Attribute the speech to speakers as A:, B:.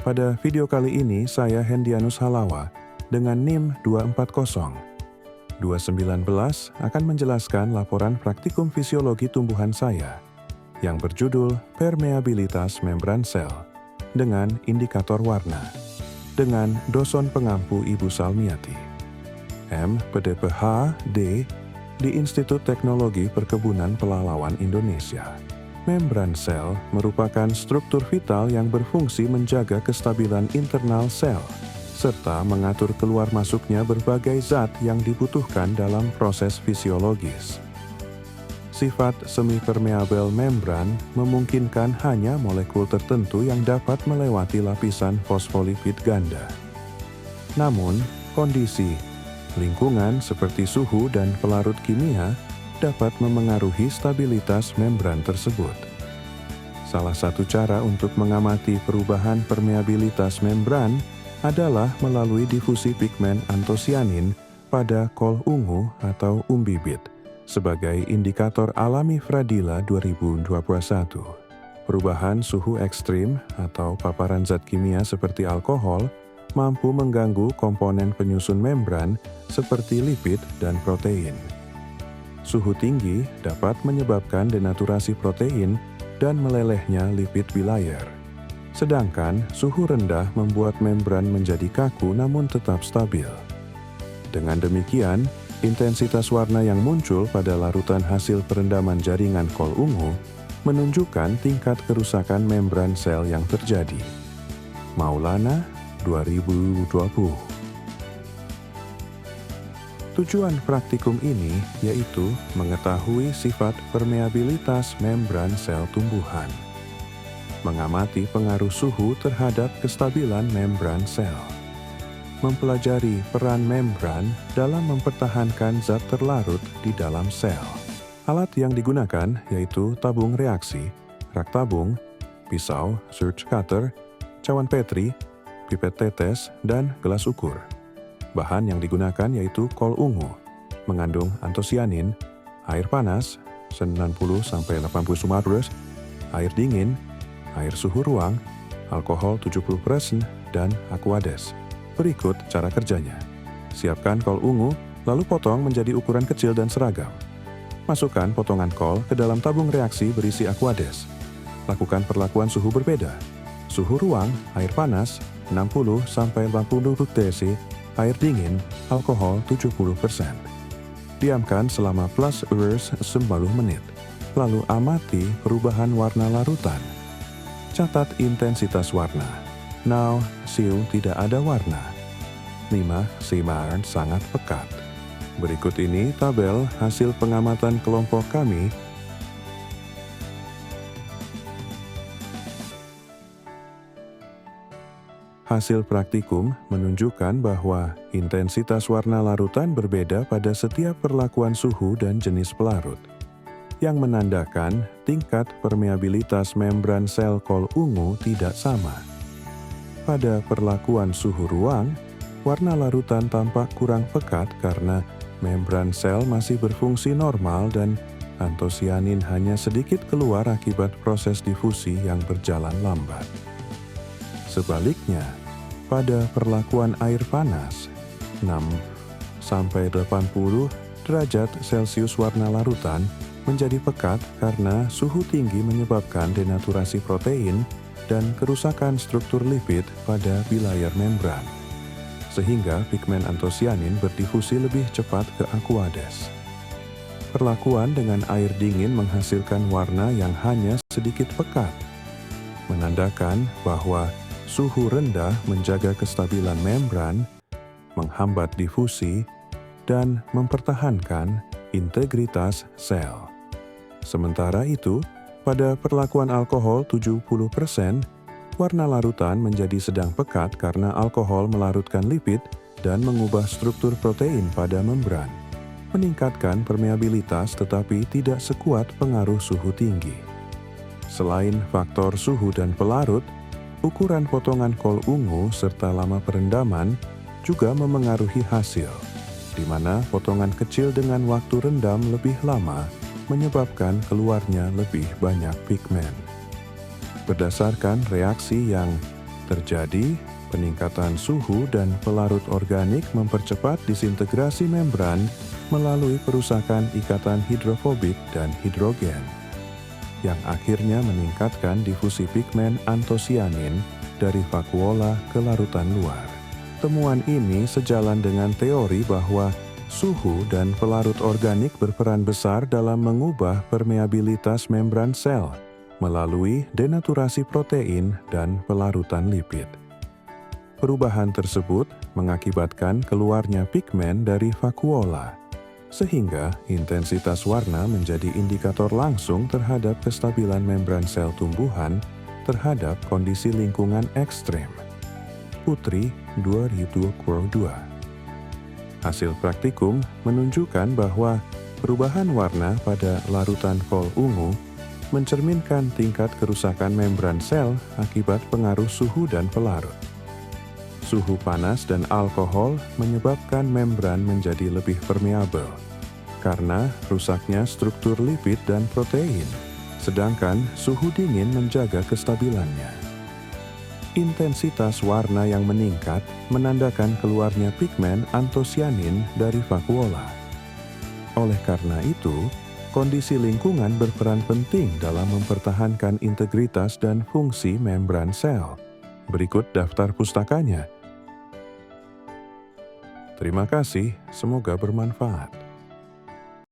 A: Pada video kali ini saya Hendianus Halawa dengan NIM 240. 219 akan menjelaskan laporan praktikum fisiologi tumbuhan saya yang berjudul Permeabilitas Membran Sel dengan indikator warna dengan dosen pengampu Ibu Salmiati. M. PDPH D. di Institut Teknologi Perkebunan Pelalawan Indonesia. Membran sel merupakan struktur vital yang berfungsi menjaga kestabilan internal sel, serta mengatur keluar masuknya berbagai zat yang dibutuhkan dalam proses fisiologis. Sifat semi-permeabel membran memungkinkan hanya molekul tertentu yang dapat melewati lapisan fosfolipid ganda. Namun, kondisi lingkungan seperti suhu dan pelarut kimia dapat memengaruhi stabilitas membran tersebut. Salah satu cara untuk mengamati perubahan permeabilitas membran adalah melalui difusi pigmen antosianin pada kol ungu atau umbibit sebagai indikator alami Fradila 2021. Perubahan suhu ekstrim atau paparan zat kimia seperti alkohol mampu mengganggu komponen penyusun membran seperti lipid dan protein. Suhu tinggi dapat menyebabkan denaturasi protein dan melelehnya lipid bilayer. Sedangkan suhu rendah membuat membran menjadi kaku namun tetap stabil. Dengan demikian, intensitas warna yang muncul pada larutan hasil perendaman jaringan kol ungu menunjukkan tingkat kerusakan membran sel yang terjadi. Maulana 2020. Tujuan praktikum ini yaitu mengetahui sifat permeabilitas membran sel tumbuhan, mengamati pengaruh suhu terhadap kestabilan membran sel, mempelajari peran membran dalam mempertahankan zat terlarut di dalam sel. Alat yang digunakan yaitu tabung reaksi, rak tabung, pisau, surge cutter, cawan Petri, pipet tetes, dan gelas ukur. Bahan yang digunakan yaitu kol ungu, mengandung antosianin, air panas 90-80 Celcius, air dingin, air suhu ruang, alkohol 70%, dan aquades. Berikut cara kerjanya. Siapkan kol ungu, lalu potong menjadi ukuran kecil dan seragam. Masukkan potongan kol ke dalam tabung reaksi berisi aquades. Lakukan perlakuan suhu berbeda. Suhu ruang, air panas 60-80 dc, air dingin, alkohol 70%. Diamkan selama +90 menit, lalu amati perubahan warna larutan. Catat intensitas warna. Now, siung tidak ada warna. 5. Simaran sangat pekat. Berikut ini tabel hasil pengamatan kelompok kami. Hasil praktikum menunjukkan bahwa intensitas warna larutan berbeda pada setiap perlakuan suhu dan jenis pelarut, yang menandakan tingkat permeabilitas membran sel kol ungu tidak sama. Pada perlakuan suhu ruang, warna larutan tampak kurang pekat karena membran sel masih berfungsi normal dan antosianin hanya sedikit keluar akibat proses difusi yang berjalan lambat. Sebaliknya, pada perlakuan air panas, 6-80 derajat Celcius warna larutan menjadi pekat karena suhu tinggi menyebabkan denaturasi protein dan kerusakan struktur lipid pada bilayer membran, sehingga pigmen antosianin berdifusi lebih cepat ke aquades. Perlakuan dengan air dingin menghasilkan warna yang hanya sedikit pekat, menandakan bahwa suhu rendah menjaga kestabilan membran, menghambat difusi, dan mempertahankan integritas sel. Sementara itu, pada perlakuan alkohol 70%, warna larutan menjadi sedang pekat karena alkohol melarutkan lipid dan mengubah struktur protein pada membran, meningkatkan permeabilitas tetapi tidak sekuat pengaruh suhu tinggi. Selain faktor suhu dan pelarut, ukuran potongan kol ungu serta lama perendaman juga memengaruhi hasil, di mana potongan kecil dengan waktu rendam lebih lama menyebabkan keluarnya lebih banyak pigmen. Berdasarkan reaksi yang Terjadi peningkatan suhu dan pelarut organik mempercepat disintegrasi membran melalui perusakan ikatan hidrofobik dan hidrogen, yang akhirnya meningkatkan difusi pigmen antosianin dari vakuola ke larutan luar. Temuan ini sejalan dengan teori bahwa suhu dan pelarut organik berperan besar dalam mengubah permeabilitas membran sel melalui denaturasi protein dan pelarutan lipid. Perubahan tersebut mengakibatkan keluarnya pigmen dari vakuola, sehingga intensitas warna menjadi indikator langsung terhadap kestabilan membran sel tumbuhan terhadap kondisi lingkungan ekstrem. Putri 2022. Hasil praktikum menunjukkan bahwa perubahan warna pada larutan kol ungu mencerminkan tingkat kerusakan membran sel akibat pengaruh suhu dan pelarut. Suhu panas dan alkohol menyebabkan membran menjadi lebih permeabel karena rusaknya struktur lipid dan protein, sedangkan suhu dingin menjaga kestabilannya. Intensitas warna yang meningkat menandakan keluarnya pigmen antosianin dari vakuola. Oleh karena itu, kondisi lingkungan berperan penting dalam mempertahankan integritas dan fungsi membran sel. Berikut daftar pustakanya. Terima kasih, semoga bermanfaat.